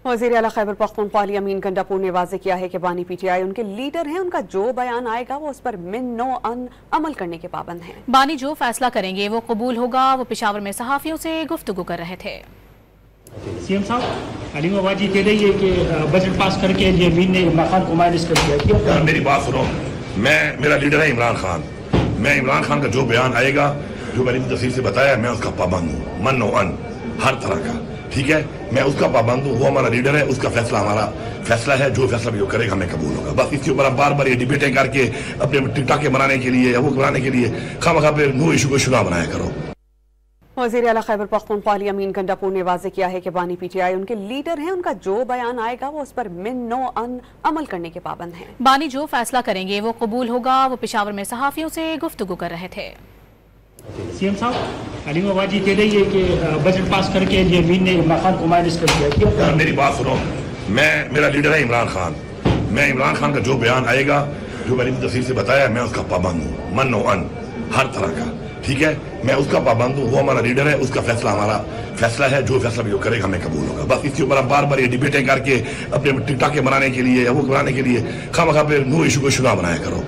वज़ीर आला खैबर पख्तूनख्वा अली अमीन गंडापुर ने वाज़ेह किया है कि बानी पीटीआई उनके लीडर हैं, उनका जो बयान आएगा वो उस पर मिन नो अन अमल करने के पाबंद हैं। बानी जो फैसला करेंगे वो कबूल होगा। वो पेशावर में सहाफियों से गुफ्तगू कर रहे थे। सीएम साहब अली आबादी कह रही है कि बजट पास करके अमीन ने इमरान खान को माइनस कर दिया। मेरी बात सुनो, मेरा लीडर है इमरान खान। मैं इमरान खान का जो बयान आएगा, जो मैंने तफसील से बताया, मैं उसका पाबंद हूँ, मन नो अन हर तरह का। ठीक है, मैं उसका पाबंद हूँ, वो हमारा लीडर है, उसका फैसला हमारा फैसला है। जो फैसला भी वो करेगा हमें कबूल होगा। बस इसके ऊपर आप बार बार ये डिबेटें करके अपने टिकटाके बनाने के लिए या वो बनाने के लिए खामखा पे नो इशू को शुरू बनाया करो। वज़ीर आला खैबर पख्तूनख्वा अली अमीन गंडापुर ने वाज़ेह किया है कि बानी पीटीआई उनके लीडर हैं, उनका जो बयान आएगा वो उस पर मिन नो अन अमल करने के पाबंद हैं। बानी जो फैसला करेंगे वो कबूल होगा। वो पेशावर में सहाफियों से गुफ्तगू कर रहे थे। सीएम साहब अली आबादी कह रही है कि बजट पास करके अमीन ने इमरान खान को माइनस कर दिया। मेरी बात सुनो, मेरा लीडर है इमरान खान। मैं इमरान खान का जो बयान आएगा, जो मैंने तफसील से बताया, मैं उसका पाबंद हूँ, मन नो अन हर तरह का। ठीक है, मैं उसका पाबंद हूँ, वो हमारा लीडर है, उसका फैसला हमारा फैसला है। जो फैसला भी वो करेगा हमें कबूल होगा। बस इसके ऊपर आप बार बार ये डिबेटें करके अपने टिकटाके बनाने के लिए या वो बनाने के लिए खामखा पे नो इशू को शुरू बनाया करो।